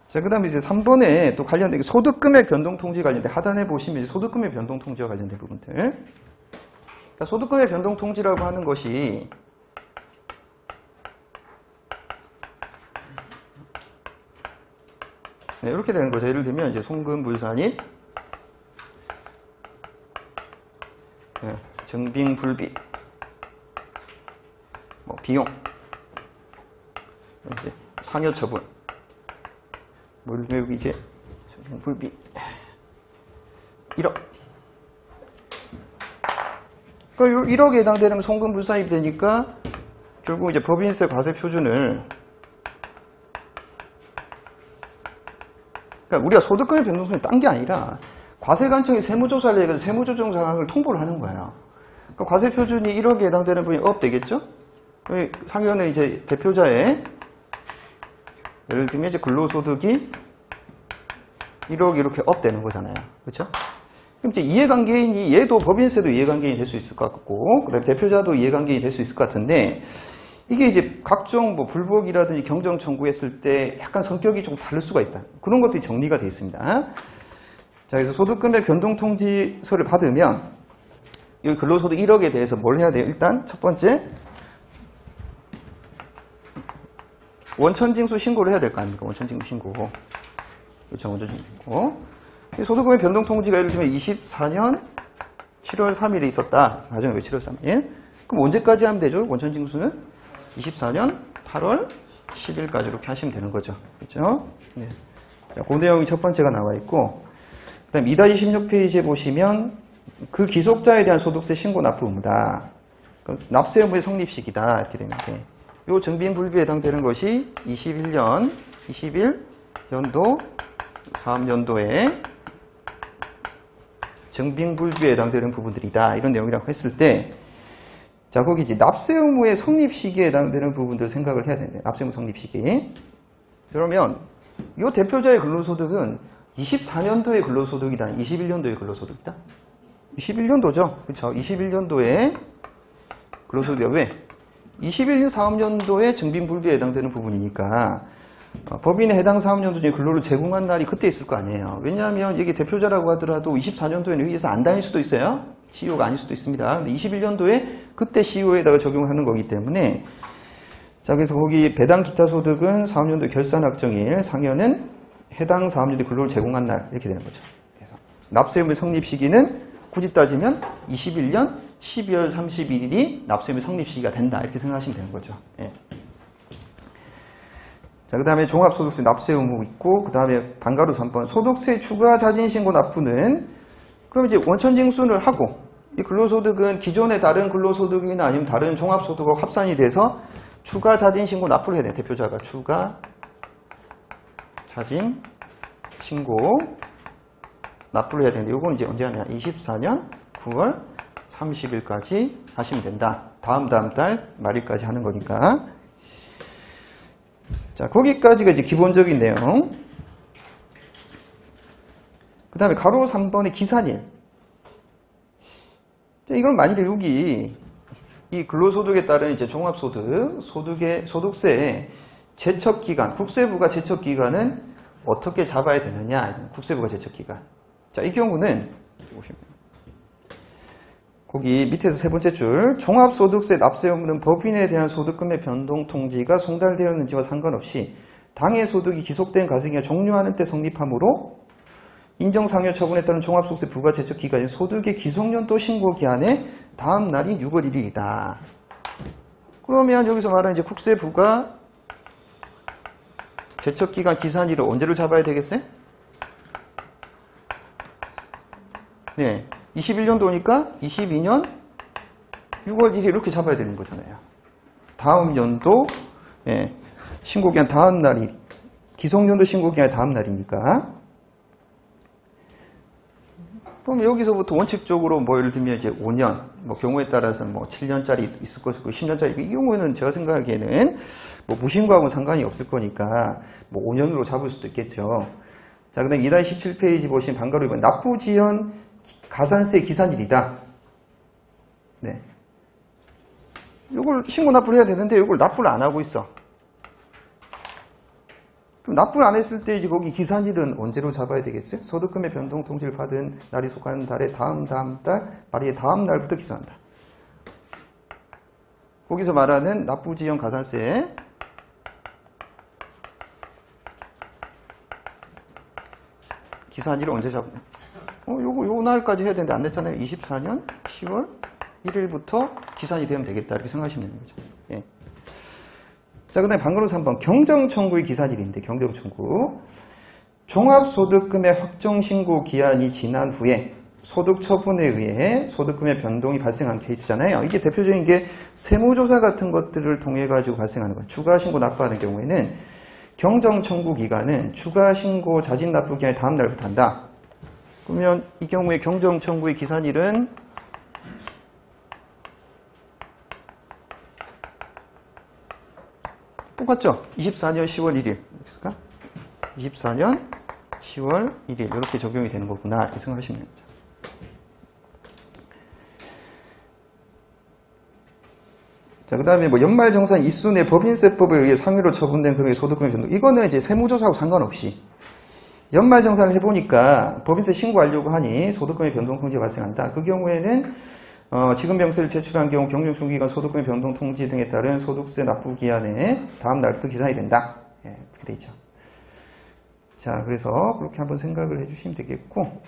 자, 그 다음에 이제 3번에 또 관련된 소득금액 변동통지 관련된 하단에 보시면 이제 소득금액 변동통지와 관련된 부분들. 그러니까 소득금액 변동통지라고 하는 것이 네, 이렇게 되는 거죠. 예를 들면 이제 송금불산입, 네, 증빙불비, 뭐 비용, 이제 상여처분, 뭐 예를 들면 여기 이제 증빙불비 1억. 그러니까 1억에 해당되는 송금불산입이 되니까 결국 이제 법인세 과세 표준을, 그러니까 우리가 소득금액 변동통지 딴 게 아니라 과세관청이 세무조사를 해서 세무조정 상황을 통보를 하는 거예요. 그러니까 과세 표준이 1억에 해당되는 부분이 업 되겠죠? 상여는 이제 대표자의 예를 들면 이제 근로소득이 1억 이렇게 업 되는 거잖아요. 그렇죠? 그럼 이제 이해관계인이 얘도 법인세도 이해관계인이 될 수 있을 것 같고, 그다음에 대표자도 이해관계인이 될 수 있을 것 같은데, 이게 이제 각종 뭐 불복이라든지 경정 청구했을 때 약간 성격이 좀 다를 수가 있다. 그런 것들이 정리가 되어 있습니다. 자, 그래서 소득금액 변동통지서를 받으면 여기 근로소득 1억에 대해서 뭘 해야 돼요? 일단 첫 번째 원천징수 신고를 해야 될 거 아닙니까? 원천징수 신고. 그렇죠? 원천징수 신고. 소득금액 변동통지가 예를 들면 24년 7월 3일에 있었다. 가정이 왜 7월 3일? 그럼 언제까지 하면 되죠? 원천징수는 24년 8월 10일까지 이렇게 하시면 되는 거죠. 그렇죠? 네. 자, 그 내용이 첫 번째가 나와 있고, 그 다음 2-16페이지에 보시면 그 기속자에 대한 소득세 신고 납부 의무다. 납세 의무의 성립시기다. 이렇게 되는데, 요 증빙불비에 해당되는 것이 21년도 사업연도에 증빙불비에 해당되는 부분들이다. 이런 내용이라고 했을 때, 자, 거기 이제 납세 의무의 성립 시기에 해당되는 부분들 생각을 해야 됩니다. 납세 의무 성립 시기. 그러면 이 대표자의 근로소득은 24년도의 근로소득이다, 21년도의 근로소득이다? 21년도죠. 그렇죠. 21년도에 근로소득이 왜? 21년 사업연도에 증빙불비에 해당되는 부분이니까 법인의 해당 사업연도 중에 근로를 제공한 날이 그때 있을 거 아니에요. 왜냐하면 이게 대표자라고 하더라도 24년도에는 회의에서 안 다닐 수도 있어요. CEO가 아닐 수도 있습니다. 근데 21년도에 그때 CEO에다가 적용하는 거기 때문에, 자, 그래서 거기 배당 기타 소득은 사업연도 결산 확정일, 상여는 해당 사업연도 근로를 제공한 날, 이렇게 되는 거죠. 그래서 납세 의무 성립 시기는 굳이 따지면 21년 12월 31일이 납세 의무 성립 시기가 된다, 이렇게 생각하시면 되는 거죠. 예. 자, 그 다음에 종합소득세 납세 의무 있고, 그 다음에 방가루 3번 소득세 추가 자진신고 납부는, 그럼 이제 원천징수를 하고, 이 근로소득은 기존의 다른 근로소득이나 아니면 다른 종합소득과 합산이 돼서 추가 자진신고 납부를 해야 돼요. 대표자가 추가 자진신고 납부를 해야 되는데, 이건 이제 언제 하냐? 24년 9월 30일까지 하시면 된다. 다음 달 말일까지 하는 거니까. 자, 거기까지가 이제 기본적인 내용. 그 다음에 가로 3번의 기산일. 자, 이건 만일에 여기 이 근로소득에 따른 이제 종합소득, 소득세의 제척기간, 국세부가 제척기간은 어떻게 잡아야 되느냐? 국세부가 제척기간. 자, 이 경우는 보시면 거기 밑에서 세 번째 줄, 종합소득세 납세 의무는 법인에 대한 소득금의 변동통지가 송달되었는지와 상관없이 당해 소득이 기속된 과세기가 종료하는 때 성립하므로 인정상여 처분에 따른 종합소득세 부과 제척기간인 소득의 기속연도 신고기한의 다음 날인 6월 1일이다. 그러면 여기서 말하는 이제 국세부가 제척기간 기산일을 언제를 잡아야 되겠어요? 네, 21년도니까 22년 6월 1일 이렇게 잡아야 되는 거잖아요. 다음 연도, 예, 신고기한 다음 날이, 기속연도 신고기한 다음 날이니까. 그럼 여기서부터 원칙적으로 뭐 예를 들면 이제 5년, 뭐 경우에 따라서 뭐 7년짜리 있을 것이고 10년짜리, 이 경우에는 제가 생각하기에는 뭐 무신고하고는 상관이 없을 거니까 뭐 5년으로 잡을 수도 있겠죠. 자, 그 다음 2-17페이지 보시면 방가로 2번 납부지연 가산세 기산일이다. 네. 이걸 신고 납부를 해야 되는데 이걸 납부를 안 하고 있어. 그럼 납부를 안 했을 때 이제 거기 기산일은 언제로 잡아야 되겠어요? 소득금의 변동 통지를 받은 날이 속하는 달의 다음 달 말의 다음 날부터 기산한다. 거기서 말하는 납부지연 가산세 기산일을 언제 잡냐? 요 날까지 해야 되는데 안 됐잖아요. 24년 10월 1일부터 기산이 되면 되겠다. 이렇게 생각하시면 되는 거죠. 예. 자, 그 다음에 반거로 3번. 경정청구의 기산일인데, 경정청구. 종합소득금의 확정신고 기한이 지난 후에 소득 처분에 의해 소득금의 변동이 발생한 케이스잖아요. 이게 대표적인 게 세무조사 같은 것들을 통해 가지고 발생하는 거예요. 추가신고 납부하는 경우에는 경정청구 기간은 추가신고 자진 납부 기한의 다음 날부터 한다. 그러면 이 경우에 경정청구의 기산일은 똑같죠? 24년 10월 1일. 24년 10월 1일. 이렇게 적용이 되는 거구나. 이렇게 생각하시면 됩니다. 자, 그 다음에 뭐 연말정산 이순의 법인세법에 의해 상회로 처분된 금액의 소득금의 변동. 이거는 이제 세무조사하고 상관없이 연말정산을 해보니까 법인세 신고하려고 하니 소득금의 변동 통지가 발생한다. 그 경우에는 지급명세를 제출한 경우 경정청구기간 소득금의 변동 통지 등에 따른 소득세 납부 기한에 다음 날부터 기산이 된다. 예, 그렇게 돼 있죠. 자, 그래서 그렇게 한번 생각을 해주시면 되겠고,